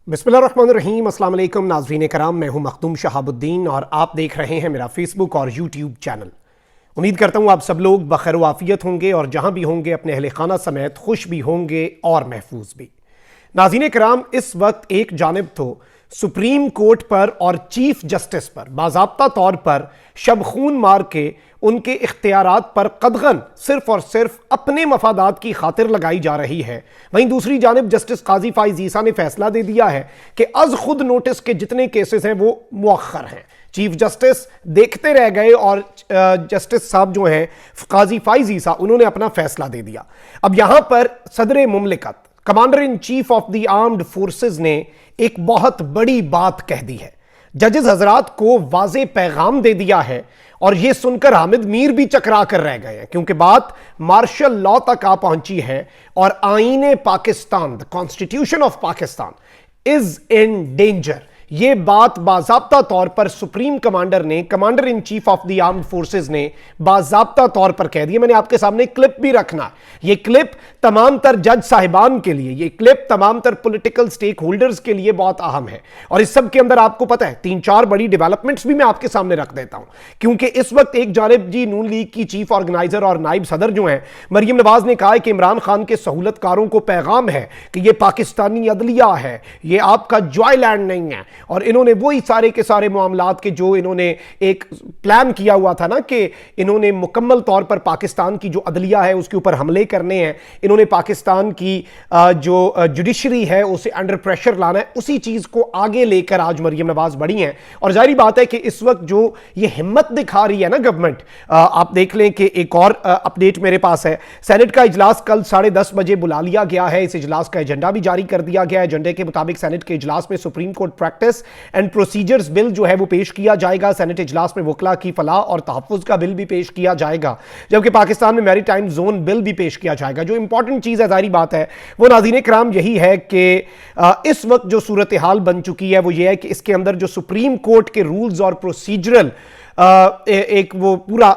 बिस्मिल्लाहिर्रहमानिर्रहीम। अस्सलाम वालेकुम नाज़रीन कराम, मैं हूं मखदूम शहाबुद्दीन और आप देख रहे हैं मेरा फेसबुक और यूट्यूब चैनल। उम्मीद करता हूं आप सब लोग बखैर वाफियत होंगे और जहां भी होंगे अपने अहले खाना समेत खुश भी होंगे और महफूज भी। नाज़रीन कराम, इस वक्त एक जानिब तो सुप्रीम कोर्ट पर और चीफ जस्टिस पर बाज़ाब्ता तौर पर शब खून मार के उनके इख्तियारात पर कदगन सिर्फ और सिर्फ अपने मफादात की खातिर लगाई जा रही है। वहीं दूसरी जानिब जस्टिस काजी फाइज ईसा ने फैसला दे दिया है कि अज खुद नोटिस के जितने केसेस हैं वो मुअख्खर हैं। चीफ जस्टिस देखते रह गए और जस्टिस साहब जो हैं काजी फाइज ईसा, उन्होंने अपना फैसला दे दिया। अब यहां पर सदर मुमलिकत commander in chief of the armed forces ने एक बहुत बड़ी बात कह दी है। जजेस हजरात को वाज़े पैगाम दे दिया है और यह सुनकर हामिद मीर भी चकरा कर रह गए हैं, क्योंकि बात मार्शल लॉ तक आ पहुंची है और आईने Pakistan, the constitution of Pakistan is in danger. यह बात बाज़ाब्ता तौर पर सुप्रीम कमांडर ने, commander in chief of the armed forces ने बाज़ाब्ता तौर पर कह दिया। मैंने आपके सामने क्लिप भी रखना है। यह क्लिप तमाम तर जज साहिबान के लिए, यह क्लिप तमाम तर पॉलिटिकल स्टेक होल्डर्स के लिए बहुत अहम है। और इस सब के अंदर आपको पता है 3-4 बड़ी डेवलपमेंट्स भी मैं आपके सामने रख देता हूं, क्योंकि इस वक्त एक जानिब जी नून लीग की चीफ ऑर्गेनाइजर और नाइब सदर जो हैं मरियम नवाज ने कहा है कि इमरान खान के सहूलतकारों को पैगाम है कि यह पाकिस्तानी अदलिया है, यह आपका जॉयलैंड नहीं है। और इन्होंने वही सारे के सारे मामलात के जो इन्होंने एक प्लान किया हुआ था ना कि इन्होंने मुकम्मल तौर पर पाकिस्तान की जो अदलिया है उसके ऊपर हमले करने हैं, इन्होंने पाकिस्तान की जो जुडिशरी है उसे अंडर प्रेशर लाना है, उसी चीज को आगे लेकर आज मरियम नवाज बढ़ी हैं। और जाहिर बात है कि इस वक्त जो ये हिम्मत दिखा रही है ना गवर्नमेंट, आप देख लें कि एक और अपडेट मेरे पास है। सेनेट का इजलास कल 10:30 बजे बुला लिया गया है। इस इजलास का एजेंडा भी जारी कर दिया गया है। एजेंडे के मुताबिक सेनेट के इजलास में supreme court practice and procedures bill जो है वो पेश किया जाएगा। सेनेट इजलास में वकला की फलाह और तहफ्फुज का बिल भी पेश किया जाएगा, जबकि पाकिस्तान में मैरीटाइम जोन बिल भी पेश किया जाएगा। जो इंपॉर्टेंट चीज है, जारी बात है, वो नाज़रीन कराम यही है कि इस वक्त जो सूरत हाल बन चुकी है वो ये है कि इसके अंदर जो सुप्रीम कोर्ट के रूल्स और प्रोसीजरल एक वो पूरा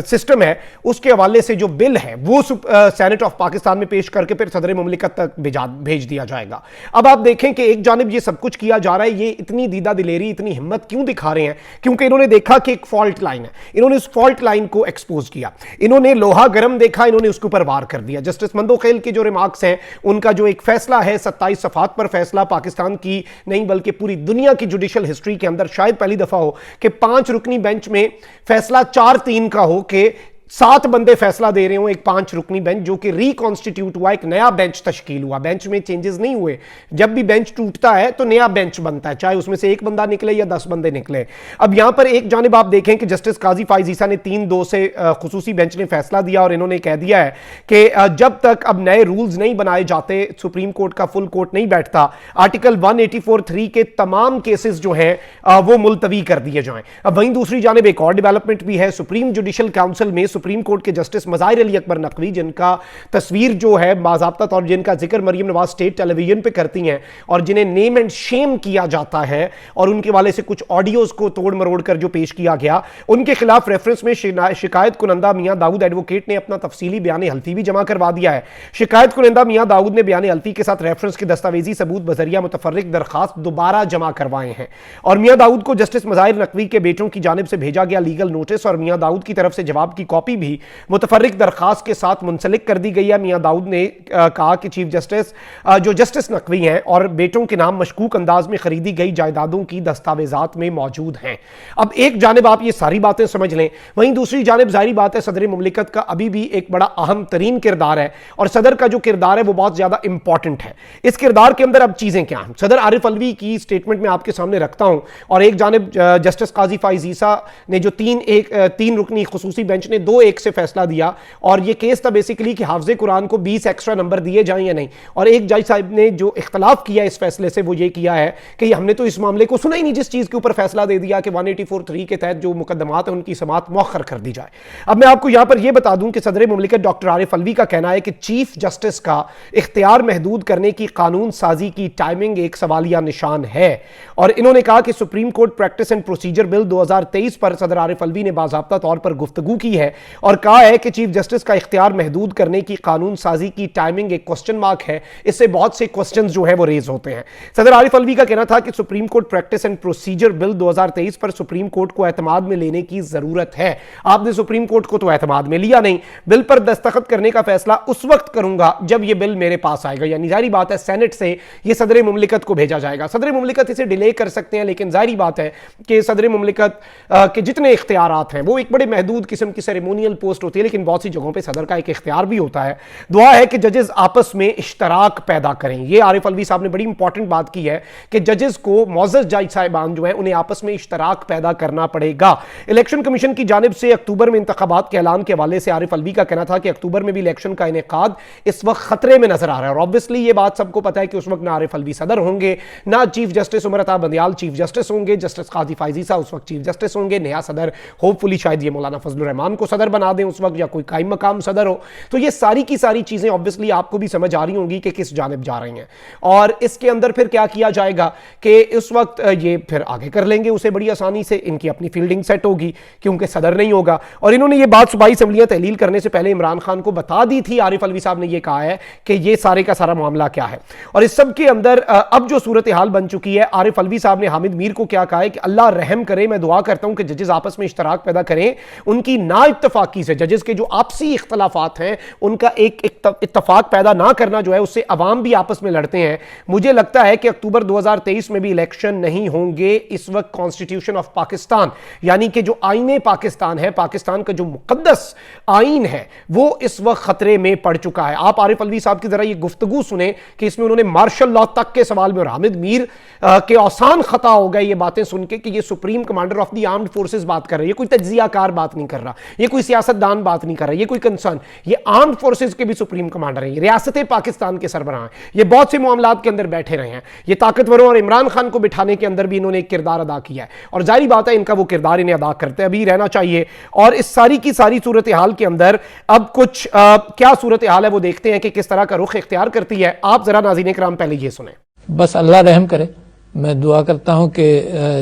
सिस्टम है, उसके हवाले से जो बिल है वो सेनेट ऑफ पाकिस्तान में पेश करके फिर सदर मुमलिकत तक भेज दिया जाएगा। अब आप देखें कि एक जानिब ये सब कुछ किया जा रहा है, ये इतनी दीदा दिलेरी, इतनी हिम्मत क्यों दिखा रहे हैं? क्योंकि इन्होंने देखा कि एक फॉल्ट लाइन है, इन्होंने उस फॉल्ट लाइन को एक्सपोज किया, इन्होंने लोहा गर्म देखा, इन्होंने उसके ऊपर वार कर दिया। जस्टिस मंदोखेल के जो रिमार्क्स हैं, उनका जो एक फैसला है 27 सफात पर फैसला, पाकिस्तान की नहीं बल्कि पूरी दुनिया की जुडिशल हिस्ट्री के अंदर शायद पहली दफा हो कि 5 रुकनी बेंच में फैसला 4-3 का हो कि 7 बंदे फैसला दे रहे हो, एक 5 रुकनी बेंच जो कि रिकॉन्स्टिट्यूट हुआ, एक नया बेंच तश्कील हुआ। बेंच में चेंजेस नहीं हुए। जब भी बेंच टूटता है तो नया बेंच बनता है, चाहे उसमें से एक बंदा निकले या 10 बंदे निकले। अब यहां पर एक जानिब आप देखें कि जस्टिस काजी फाइज ईसा ने 3-2 से खुसूसी बेंच ने फैसला दिया और इन्होंने कह दिया है कि जब तक अब नए रूल्स नहीं बनाए जाते, सुप्रीम कोर्ट का फुल कोर्ट नहीं बैठता, आर्टिकल 184(3) के तमाम केसेस जो हैं वो मुलतवी कर दिए जाएं। अब वहीं दूसरी जानिब एक और डेवलपमेंट भी है। सुप्रीम जुडिशल काउंसिल में सुप्रीम कोर्ट के जस्टिस मज़ाहिर अली अकबर नकवी, जिनका तस्वीर जो है बाज़ाब्ता तौर जिनका जिक्र मरियम नवाज स्टेट टेलीविजन पे करती हैं और जिन्हें नेम एंड शेम किया जाता है, और उनके वाले से कुछ ऑडियोज को तोड़ मरोड़ कर जो पेश किया गया, उनके खिलाफ रेफरेंस में शिकायत कुनंदा मियां दाऊद एडवोकेट ने अपना तफसीली बयान हल्फी भी जमा करवा दिया है। शिकायत कुनंदा मियां दाऊद ने बयान हल्फी के साथ रेफरेंस के दस्तावेजी सबूत बजरिया मुतफर्रिक दरखास्त दोबारा जमा करवाए हैं और मियां दाऊद को जस्टिस मज़ाहिर नकवी के बेटों की जानिब से भेजा गया लीगल नोटिस और मियां दाऊद की तरफ से जवाब की कॉपी भी मुतफर्रिक दरखास्त के साथ मुंसलिक कर दी गई है। मियां दाऊद ने कहा कि चीफ जस्टिस जो जस्टिस नकवी हैं और बेटों के नाम मशकूक अंदाज में खरीदी गई जायदादों की दस्तावेजात में मौजूद हैं। अब एक जानिब आप ये सारी बातें समझ लें, वहीं दूसरी जानिब जाहिर बात है सदर मुमलिकत का अभी भी एक बड़ा अहम तरीन किरदार है और सदर का जो किरदार है वो बहुत ज्यादा इंपॉर्टेंट है। इस किरदार के अंदर अब चीजें क्या हैं, सदर आरिफ अलवी की स्टेटमेंट में आपके सामने रखता हूं। और एक जानिब जस्टिस काजी फाइज ईसा ने जो 3 रुकनी खुसूसी बेंच ने 2-1 से फैसला दिया और यह केस था बेसिकली कि हाफिज़े कुरान को 20 एक्स्ट्रा नंबर दिए जाएं या नहीं। और एक जज साहब ने जो इख्तलाफ किया इस फैसले से वो ये किया है कि हमने तो इस मामले को सुना ही नहीं, जिस चीज के ऊपर फैसला दे दिया कि 184(3) के तहत जो मुकदमात है उनकी समाअत मौखर कर दी जाए। अब मैं आपको यहां पर यह बता दूं कि सदर मुमलिकत डॉक्टर आरिफ अलवी का कहना है कि चीफ जस्टिस का इख्तियार महदूद करने की कानून साजी की टाइमिंग एक सवालिया निशान है। और इन्होंने कहा कि supreme court practice and procedure bill 2023 पर सदर आरिफ अलवी ने बाज़ाब्ता तौर पर गुफ्तगू की है और कहा है कि चीफ जस्टिस का इख्तियार महदूद करने की कानून साजी की टाइमिंग एक क्वेश्चन मार्क है, इससे बहुत से क्वेश्चन जो है वो रेज होते हैं। सदर आरिफ अलवी का कहना था कि supreme court practice and procedure bill 2023 पर सुप्रीम कोर्ट को एतमाद में लेने की जरूरत है। आपने सुप्रीम कोर्ट को तो एतमाद में लिया नहीं, बिल पर दस्तखत करने का फैसला उस वक्त करूंगा जब यह बिल मेरे पास आएगा, यानी जाहिर बात है सेनेट से यह सदर मुमलिकत को भेजा जाएगा। सदर मुमलिकत इसे डिले कर सकते हैं, लेकिन जाहिर बात है कि सदर मुमलिकत के जितने इख्तियारात हैं वो एक बड़े महदूद किस्म की सेरेमोनियल पोस्ट होती है, लेकिन बहुत सी जगहों पर सदर का एक इख्तियार भी होता है। दुआ है कि जजेस आपस में इश्तराक पैदा करें। यह आरिफ अलवी साहब ने बड़ी इंपॉर्टेंट बात की है कि जजेस को, मौजूद जज साहिबान जो है, उन्हें आपस में इश्तराक पैदा करना पड़ेगा। इलेक्शन कमीशन की जानिब से अक्टूबर में इंतखाबात के ऐलान के हवाले से आरिफ अलवी का कहना था कि अक्टूबर में भी इलेक्शन का इनेकाद इस वक्त खतरे में नजर आ रहा है। और ऑब्वियसली ये बात सबको पता है कि उस वक्त ना आरिफ अलवी सदर होंगे, ना chief justice Umar Ata Bandial chief justice होंगे, जस्टिस काजी फायजी साहब उस वक्त चीफ जस्टिस होंगे, नया सदर होपफुली शायद ये मौलाना फजलुर रहमान को सदर बना दें उस वक्त, या कोई कायम मकाम सदर हो। तो ये सारी की सारी चीजें ऑब्वियसली आपको भी समझ आ रही होंगी कि किस जानिब जा रही हैं। और इसके अंदर फिर क्या किया जाएगा कि इस वक्त ये फिर आगे कर लेंगे उसे बड़ी आसानी से, इनकी अपनी फील्डिंग सेट होगी क्योंकि सदर नहीं होगा। और इन्होंने ये बात सूबाई असेंबलियां तहलील करने से पहले इमरान खान को बता दी थी। आरिफ अलवी साहब ने ये कहा है कि ये सारे का सारा मामला क्या है। और इस सब के अंदर अब जो सूरत हाल बन चुकी है, आरिफ अलवी साहब ने हामिद मीर को क्या कहा है कि अल्लाह रहम करे, मैं दुआ करता हूं कि जजेस आपस में इश्तराक पैदा करें। उनकी ना इत्तफाकी से, जजेस के जो आपसी इख्तलाफात हैं उनका एक इत्तफाक पैदा ना करना जो है, उससे अवाम भी आपस में लड़ते हैं। मुझे लगता है कि अक्टूबर 2023 में भी इलेक्शन नहीं होंगे। इस वक्त कॉन्स्टिट्यूशन ऑफ पाकिस्तान, यानी कि जो आईने पाकिस्तान है, पाकिस्तान का जो मुकद्दस आईन है, वो इस वक्त खतरे में पड़ चुका है। आप आरिफ अलवी साहब की जरा ये गुफ्तगू सुने कि इसमें उन्होंने मार्शल लॉ तक के सवाल में, और हामिद मीर के आसान खता हो गए ये बातें सुन के कि ये supreme commander of the armed forces बात कर रहे हैं, ये कोई तज्जियाकार बात नहीं कर रहा, ये कोई सियासतदान बात नहीं कर रहा, ये कोई कंसर्न, ये आर्म्ड फोर्सेस के भी सुप्रीम कमांडर हैं, ये रियासत पाकिस्तान के सरबराह हैं, ये बहुत से मामलात के अंदर बैठे रहे हैं, ये ताकतवरों और इमरान खान को बिठाने के अंदर भी इन्होंने एक किरदार अदा किया है। और जाहिर बात है इनका वो किरदार इन्हें अदा करते अभी रहना चाहिए। और इस सारी की सारी सूरत हाल के अंदर अब कुछ क्या सूरत हाल है वो देखते हैं कि किस तरह का रुख इख्तियार करती है। आप जरा नाज़रीन किराम पहले ये सुने। बस अल्लाह रहम करे। मैं दुआ करता हूं कि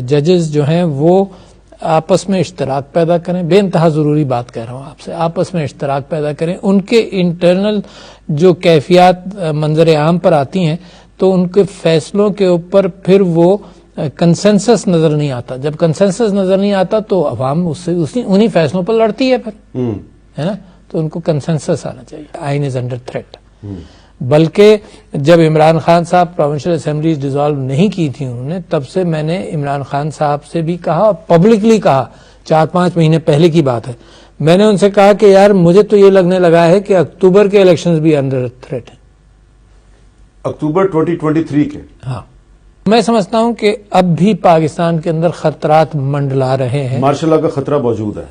जजेस जो हैं वो आपस में इश्तराक पैदा करें। बेइंतहा ज़रूरी बात कह रहा हूं आपसे, आपस में इश्तराक पैदा करें। उनके इंटरनल जो कैफियत मंजर आम पर आती हैं तो उनके फैसलों के ऊपर फिर वो कंसेंसस नजर नहीं आता। जब कंसेंसस नजर नहीं आता तो अवाम उससे उन्हीं फैसलों पर लड़ती है फिर, है ना। तो उनको कंसेंसस आना चाहिए। आइन इज अंडर थ्रेट। बल्कि जब इमरान खान साहब प्रोविंशियल असेंबली डिसॉल्व नहीं की थी उन्होंने, तब से मैंने इमरान खान साहब से भी कहा, पब्लिकली कहा, 4-5 महीने पहले की बात है, मैंने उनसे कहा कि यार मुझे तो ये लगने लगा है कि अक्टूबर के इलेक्शंस भी अंडर थ्रेट है। अक्टूबर 2023 के? हाँ, मैं समझता हूं कि अब भी पाकिस्तान के अंदर खतरात मंडला रहे हैं। मार्शल लॉ का खतरा मौजूद है।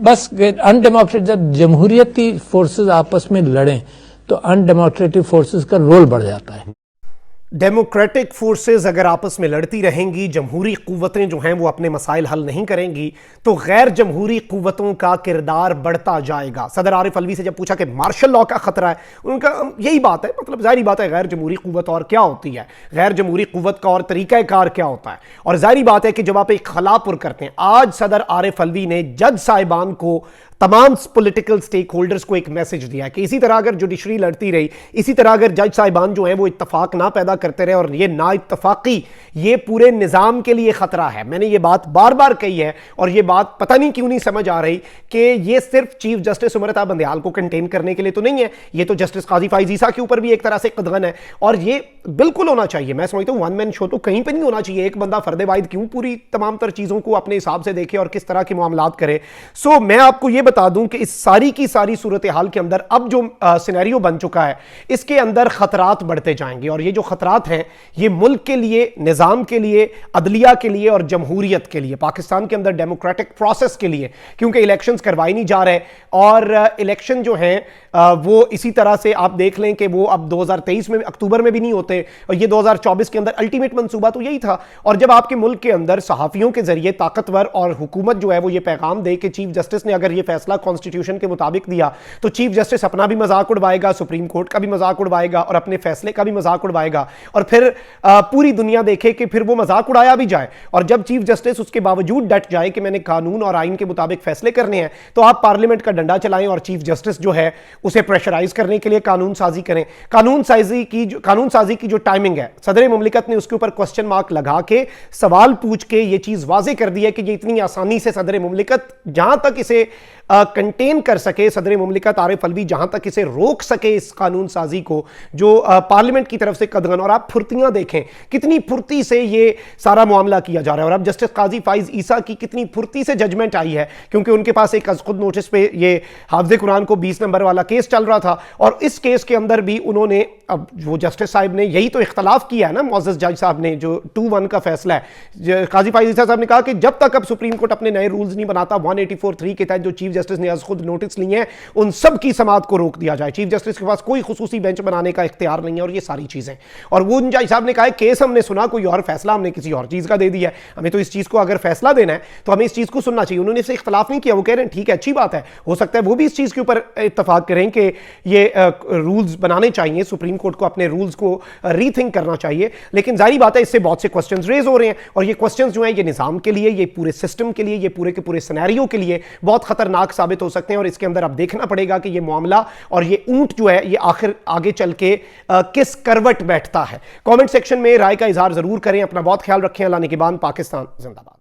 बस अनडेमोक्रेटिक, जब जमहूरियती फोर्सेस आपस में लड़ें तो अनडेमोक्रेटिक फोर्सेस का रोल बढ़ जाता है। डेमोक्रेटिक फोर्सेस अगर आपस में लड़ती रहेंगी, जमहूरी कुव्वतें जो हैं वो अपने मसाइल हल नहीं करेंगी, तो गैर जमहूरी कुव्वतों का किरदार बढ़ता जाएगा। सदर आरिफ अलवी से जब पूछा कि मार्शल लॉ का खतरा है, उनका यही बात है, मतलब जाहिर बात है गैर जमहूरी कुव्वत और क्या होती है, गैर जमहूरी कुव्वत का और तरीक़ाकार क्या होता है। और जाहिर बात है कि जब आप एक खलापुर करते हैं, आज सदर आरिफ अलवी ने जज साहिबान को, तमाम पॉलिटिकल स्टेक होल्डर्स को एक मैसेज दिया है कि इसी तरह अगर जुडिशरी लड़ती रही, इसी तरह अगर जज साहिबान जो है वो इत्तफाक ना पैदा करते रहे, और ये ना इत्तफाकी ये पूरे निज़ाम के लिए खतरा है। मैंने ये बात बार बार कही है और ये बात पता नहीं क्यों नहीं समझ आ रही कि ये सिर्फ चीफ जस्टिस उमर अता बंदियाल को कंटेन करने के लिए तो नहीं है, ये तो जस्टिस काजी फायजी साहब के ऊपर भी एक तरह से कदगन है। और ये बिल्कुल होना चाहिए, मैं समझता हूँ वन मैन शो तो कहीं पर नहीं होना चाहिए। एक बंदा फर्दे वाहिद क्यों पूरी तमाम तर चीज़ों को अपने हिसाब से देखे और किस तरह के मामलात करे। सो मैं आपको ये बता दूं कि इस सारी की सारी सूरत हाल के अंदर अब जो सिनेरियो बन चुका है, इसके अंदर खतरात बढ़ते जाएंगे। और ये जो खतरात हैं ये मुल्क के लिए, निज़ाम के लिए, अदलिया के लिए और जमहूरियत के लिए, पाकिस्तान के अंदर डेमोक्रेटिक प्रोसेस के लिए, क्योंकि इलेक्शंस करवाए नहीं जा रहे। और इलेक्शन जो हैं वो इसी तरह से आप देख लें कि वो अब 2023 में अक्टूबर में भी नहीं होते, और ये 2024 के अंदर अल्टीमेट मंसूबा तो यही था। और जब आपके मुल्क के अंदर सहाफ़ियों के जरिए ताकतवर और हुकूमत जो है वो ये पैगाम दे कि चीफ जस्टिस ने अगर ये फैसला फैसला कॉन्स्टिट्यूशन के मुताबिक दिया तो चीफ जस्टिस अपना भी मजाक उड़वाएगा, सुप्रीम कोर्ट का भी मजाक उड़वाएगा और अपने फैसले का भी मजाक उड़वाएगा और फिर पूरी दुनिया देखे कि फिर वो मजाक उड़ाया भी जाए। और जब चीफ जस्टिस उसके बावजूद डट जाए कि मैंने कानून और आइन के मुताबिक फैसले करने हैं, तो आप पार्लियामेंट का डंडा चलाएं और चीफ जस्टिस जो है उसे प्रेशराइज करने के लिए कानून साजी करें। कानून साजी की जो टाइमिंग है, सदर मुमलिकत ने उसके ऊपर क्वेश्चन मार्क लगा के सवाल पूछ के ये चीज वाजे कर दी है कि ये इतनी आसानी से सदर मुमलिकत जहां तक इसे कंटेन कर सके, सदर मुमलिकत आरिफ अलवी जहां तक इसे रोक सके इस कानून साजी को जो पार्लियामेंट की तरफ से कदगन। और आप फुर्तियां देखें कितनी फुर्ती से ये सारा मामला किया जा रहा है। और अब जस्टिस काजी फाइज ईसा की कितनी फुर्ती से जजमेंट आई है, क्योंकि उनके पास एक खुद नोटिस पे ये हाफिज़े कुरान को 20 नंबर वाला केस चल रहा था और इस केस के अंदर भी उन्होंने, अब वो जस्टिस साहब ने यही तो इख्तलाफ किया है ना, मुअज़्ज़ज़ जज साहब ने, जो 2-1 का फैसला है। काजी फाइज ईसा साहब ने कहा कि जब तक अब सुप्रीम कोर्ट अपने नए रूल्स नहीं बनाता 184(3) के तहत जो चीफ जस्टिस ने खुद नोटिस लिए हैं उन सब की समाअत को रोक दिया जाए। चीफ जस्टिस के पास कोई खुसूसी बेंच बनाने का इख्तियार नहीं है और ये सारी चीजें। और वो जज साहब ने कहा केस हमने सुना कोई और, फैसला हमने किसी और चीज का दे दिया है, हमें तो इस चीज को अगर फैसला देना है तो हमें इस चीज को सुनना चाहिए। उन्होंने इससे इख्तलाफ नहीं किया, वो कह रहे हैं ठीक है अच्छी बात है, हो सकता है वो भी इस चीज के ऊपर इत्तफाक करें कि ये रूल्स बनाने चाहिए, सुप्रीम कोर्ट को अपने रूल्स को रीथिंक करना चाहिए। लेकिन जाहिर बात है इससे बहुत से क्वेश्चंस रेज हो रहे हैं और ये क्वेश्चंस जो हैं ये निजाम के लिए, ये पूरे सिस्टम के लिए, ये पूरे के पूरे सिनेरियो के लिए बहुत खतरनाक साबित हो सकते हैं। और इसके अंदर अब देखना पड़ेगा कि ये मामला और ये ऊंट जो है ये आखिर आगे चल के किस करवट बैठता है। कमेंट सेक्शन में राय का इजहार जरूर करें। अपना बहुत ख्याल रखें। अल्लाह निगहबान। पाकिस्तान जिंदाबाद।